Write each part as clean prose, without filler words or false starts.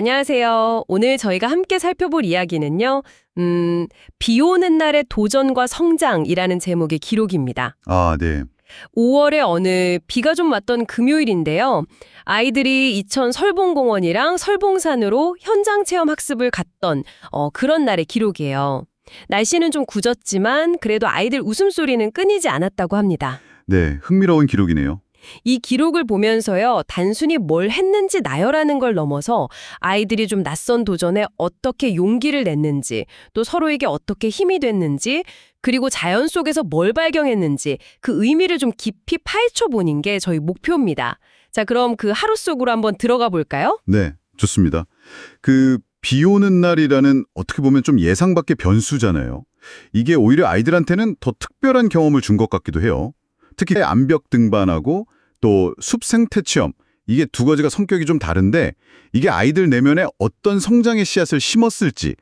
안녕하세요. 오늘 저희가 함께 살펴볼 이야기는요, 비 오는 날의 도전과 성장이라는 제목의 기록입니다. 아, 네. 5월에 어느 비가 좀 왔던 금요일인데요. 아이들이 이천 설봉공원이랑 설봉산으로 현장 체험 학습을 갔던 그런 날의 기록이에요. 날씨는 좀 굳었지만 그래도 아이들 웃음소리는 끊이지 않았다고 합니다. 네, 흥미로운 기록이네요. 이 기록을 보면서요, 단순히 뭘 했는지 나열하는 걸 넘어서 아이들이 좀 낯선 도전에 어떻게 용기를 냈는지, 또 서로에게 어떻게 힘이 됐는지, 그리고 자연 속에서 뭘 발견했는지 그 의미를 좀 깊이 파헤쳐 보는 게 저희 목표입니다. 자, 그럼 그 하루 속으로 한번 들어가 볼까요? 네, 좋습니다. 비 오는 날이라는 어떻게 보면 좀 예상 밖의 변수잖아요. 이게 오히려 아이들한테는 더 특별한 경험을 준 것 같기도 해요. 특히 암벽 등반하고 또 숲 생태 체험, 이게 두 가지가 성격이 좀 다른데 이게 아이들 내면에 어떤 성장의 씨앗을 심었을지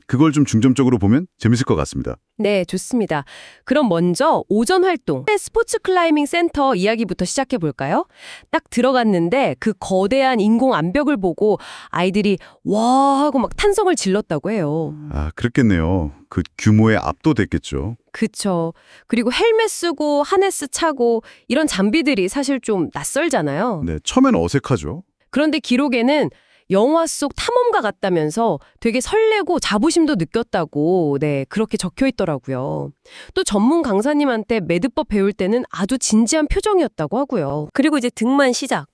그걸 좀 중점적으로 보면 재밌을 것 같습니다. 네, 좋습니다. 그럼 먼저 오전 활동, 스포츠 클라이밍 센터 이야기부터 시작해 볼까요? 딱 들어갔는데 그 거대한 인공 암벽을 보고 아이들이 와 하고 막 탄성을 질렀다고 해요. 아, 그렇겠네요. 그 규모에 압도됐겠죠. 그쵸. 그리고 헬멧 쓰고 하네스 차고 이런 장비들이 사실 좀 낯설잖아요. 네, 처음엔 어색하죠. 그런데 기록에는 영화 속 탐험가 같다면서 되게 설레고 자부심도 느꼈다고 그렇게 적혀 있더라고요. 또 전문 강사님한테 매듭법 배울 때는 아주 진지한 표정이었다고 하고요. 그리고 이제 등반 시작.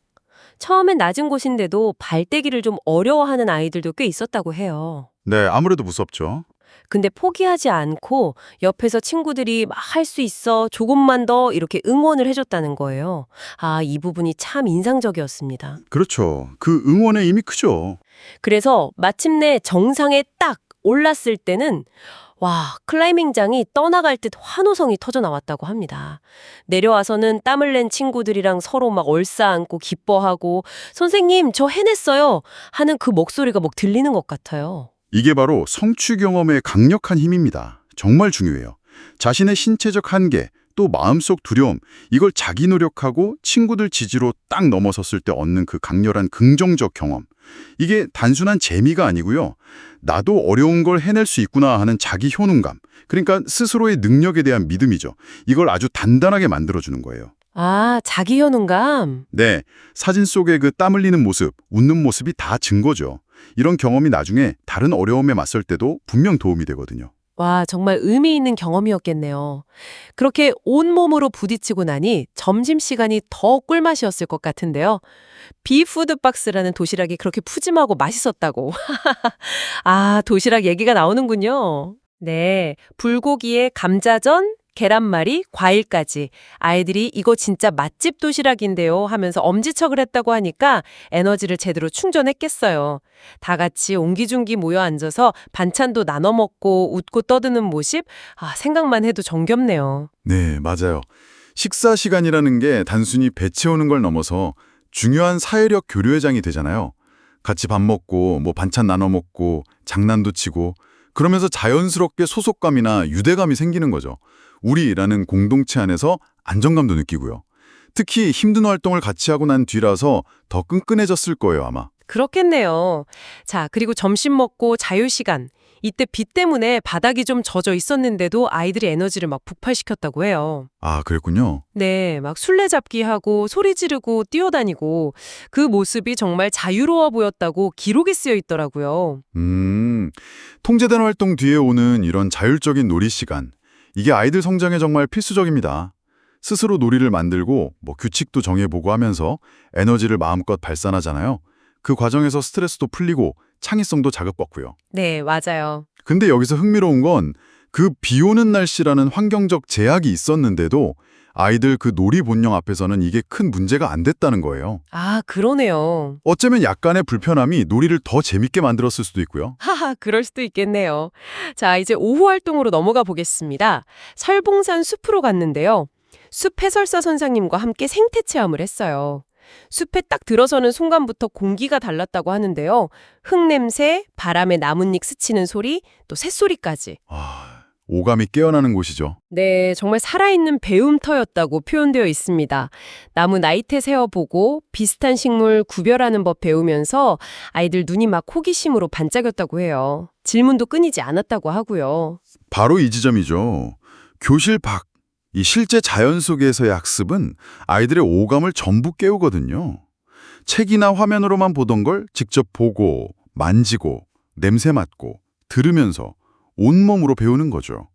처음엔 낮은 곳인데도 발대기를 좀 어려워하는 아이들도 꽤 있었다고 해요. 네, 아무래도 무섭죠. 근데 포기하지 않고 옆에서 친구들이 막 할 수 있어 조금만 더 이렇게 응원을 해줬다는 거예요. 아, 이 부분이 참 인상적이었습니다. 그렇죠. 그 응원의 힘이 크죠. 그래서 마침내 정상에 딱 올랐을 때는 와, 클라이밍장이 떠나갈 듯 환호성이 터져 나왔다고 합니다. 내려와서는 땀을 낸 친구들이랑 서로 막 얼싸안고 기뻐하고 선생님 저 해냈어요 하는 그 목소리가 막 들리는 것 같아요. 이게 바로 성취 경험의 강력한 힘입니다. 정말 중요해요. 자신의 신체적 한계, 또 마음속 두려움, 이걸 자기 노력하고 친구들 지지로 딱 넘어섰을 때 얻는 그 강렬한 긍정적 경험. 이게 단순한 재미가 아니고요. 나도 어려운 걸 해낼 수 있구나 하는 자기 효능감. 그러니까 스스로의 능력에 대한 믿음이죠. 이걸 아주 단단하게 만들어주는 거예요. 아, 자기 효능감. 네, 사진 속의 그 땀 흘리는 모습, 웃는 모습이 다 증거죠. 이런 경험이 나중에 다른 어려움에 맞설 때도 분명 도움이 되거든요. 와, 정말 의미 있는 경험이었겠네요. 그렇게 온몸으로 부딪히고 나니 점심시간이 더 꿀맛이었을 것 같은데요. 비푸드박스라는 도시락이 그렇게 푸짐하고 맛있었다고. 아, 도시락 얘기가 나오는군요. 네, 불고기에 감자전, 계란말이, 과일까지 아이들이 이거 진짜 맛집 도시락인데요 하면서 엄지척을 했다고 하니까 에너지를 제대로 충전했겠어요. 다 같이 옹기종기 모여 앉아서 반찬도 나눠 먹고 웃고 떠드는 모습, 아, 생각만 해도 정겹네요. 네, 맞아요. 식사 시간이라는 게 단순히 배 채우는 걸 넘어서 중요한 사회력 교류의 장이 되잖아요. 같이 밥 먹고 반찬 나눠 먹고 장난도 치고 그러면서 자연스럽게 소속감이나 유대감이 생기는 거죠. 우리라는 공동체 안에서 안정감도 느끼고요. 특히 힘든 활동을 같이 하고 난 뒤라서 더 끈끈해졌을 거예요, 아마. 그렇겠네요. 자, 그리고 점심 먹고 자유시간. 이때 비 때문에 바닥이 좀 젖어 있었는데도 아이들이 에너지를 막 북발시켰다고 해요. 아, 그랬군요. 네, 막 술래잡기 하고 소리 지르고 뛰어다니고 그 모습이 정말 자유로워 보였다고 기록에 쓰여 있더라고요. 통제된 활동 뒤에 오는 이런 자율적인 놀이 시간. 이게 아이들 성장에 정말 필수적입니다. 스스로 놀이를 만들고 규칙도 정해보고 하면서 에너지를 마음껏 발산하잖아요. 그 과정에서 스트레스도 풀리고 창의성도 자극받고요. 네, 맞아요. 근데 여기서 흥미로운 건 그 비 오는 날씨라는 환경적 제약이 있었는데도 아이들 그 놀이 본능 앞에서는 이게 큰 문제가 안 됐다는 거예요. 아, 그러네요. 어쩌면 약간의 불편함이 놀이를 더 재밌게 만들었을 수도 있고요. 하하, 그럴 수도 있겠네요. 자, 이제 오후 활동으로 넘어가 보겠습니다. 설봉산 숲으로 갔는데요. 숲 해설사 선생님과 함께 생태 체험을 했어요. 숲에 딱 들어서는 순간부터 공기가 달랐다고 하는데요. 흙냄새, 바람에 나뭇잎 스치는 소리, 또 새소리까지. 아, 오감이 깨어나는 곳이죠. 네, 정말 살아있는 배움터였다고 표현되어 있습니다. 나무 나이테 세어보고 비슷한 식물 구별하는 법 배우면서 아이들 눈이 막 호기심으로 반짝였다고 해요. 질문도 끊이지 않았다고 하고요. 바로 이 지점이죠. 교실 밖, 이 실제 자연 속에서의 학습은 아이들의 오감을 전부 깨우거든요. 책이나 화면으로만 보던 걸 직접 보고, 만지고, 냄새 맡고, 들으면서 온몸으로 배우는 거죠.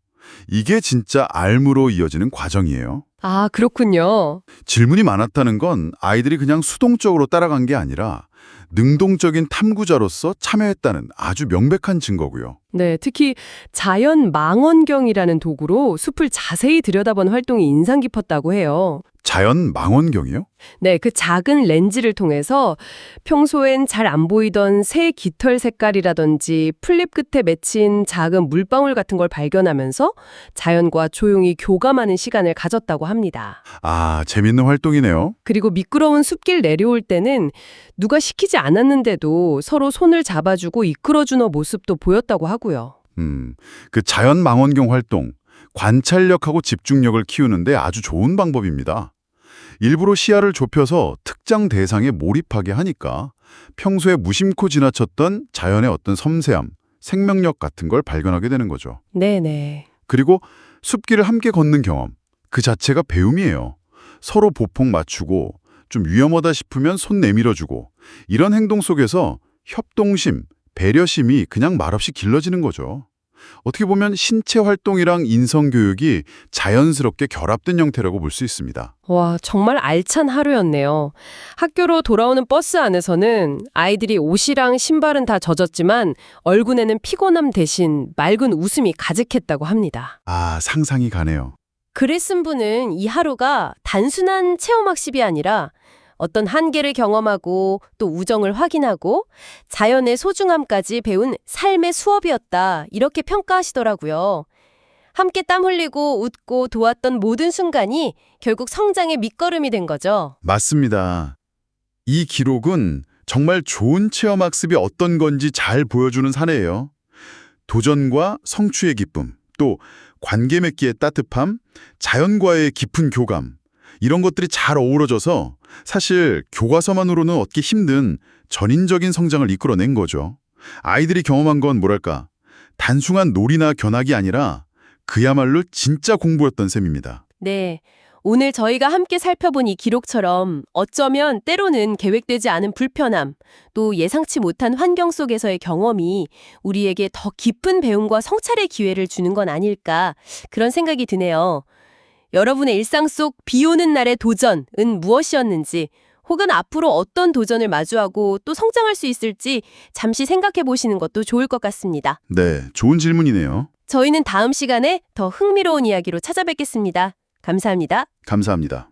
이게 진짜 알무로 이어지는 과정이에요. 아, 그렇군요. 질문이 많았다는 건 아이들이 그냥 수동적으로 따라간 게 아니라 능동적인 탐구자로서 참여했다는 아주 명백한 증거고요. 네, 특히 자연 망원경이라는 도구로 숲을 자세히 들여다본 활동이 인상 깊었다고 해요. 자연 망원경이요? 네, 그 작은 렌즈를 통해서 평소엔 잘 안 보이던 새 깃털 색깔이라든지 풀잎 끝에 맺힌 작은 물방울 같은 걸 발견하면서 자연과 조용히 교감하는 시간을 가졌다고 합니다. 아, 재밌는 활동이네요. 그리고 미끄러운 숲길 내려올 때는 누가 시키지 않았는데도 서로 손을 잡아주고 이끌어주는 모습도 보였다고 하고요. 그 자연 망원경 활동, 관찰력하고 집중력을 키우는데 아주 좋은 방법입니다. 일부러 시야를 좁혀서 특정 대상에 몰입하게 하니까 평소에 무심코 지나쳤던 자연의 어떤 섬세함, 생명력 같은 걸 발견하게 되는 거죠. 네네. 그리고 숲길을 함께 걷는 경험, 그 자체가 배움이에요. 서로 보폭 맞추고 좀 위험하다 싶으면 손 내밀어주고 이런 행동 속에서 협동심, 배려심이 그냥 말없이 길러지는 거죠. 어떻게 보면 신체 활동이랑 인성 교육이 자연스럽게 결합된 형태라고 볼 수 있습니다. 와, 정말 알찬 하루였네요. 학교로 돌아오는 버스 안에서는 아이들이 옷이랑 신발은 다 젖었지만 얼굴에는 피곤함 대신 맑은 웃음이 가득했다고 합니다. 아, 상상이 가네요. 글을 쓴 분은 이 하루가 단순한 체험학습이 아니라 어떤 한계를 경험하고 또 우정을 확인하고 자연의 소중함까지 배운 삶의 수업이었다 이렇게 평가하시더라고요. 함께 땀 흘리고 웃고 도왔던 모든 순간이 결국 성장의 밑거름이 된 거죠. 맞습니다. 이 기록은 정말 좋은 체험학습이 어떤 건지 잘 보여주는 사례예요. 도전과 성취의 기쁨, 또 관계 맺기의 따뜻함, 자연과의 깊은 교감, 이런 것들이 잘 어우러져서 사실 교과서만으로는 얻기 힘든 전인적인 성장을 이끌어낸 거죠. 아이들이 경험한 건 뭐랄까, 단순한 놀이나 견학이 아니라 그야말로 진짜 공부였던 셈입니다. 네. 오늘 저희가 함께 살펴본 이 기록처럼 어쩌면 때로는 계획되지 않은 불편함, 또 예상치 못한 환경 속에서의 경험이 우리에게 더 깊은 배움과 성찰의 기회를 주는 건 아닐까 그런 생각이 드네요. 여러분의 일상 속 비 오는 날의 도전은 무엇이었는지 혹은 앞으로 어떤 도전을 마주하고 또 성장할 수 있을지 잠시 생각해 보시는 것도 좋을 것 같습니다. 네, 좋은 질문이네요. 저희는 다음 시간에 더 흥미로운 이야기로 찾아뵙겠습니다. 감사합니다. 감사합니다.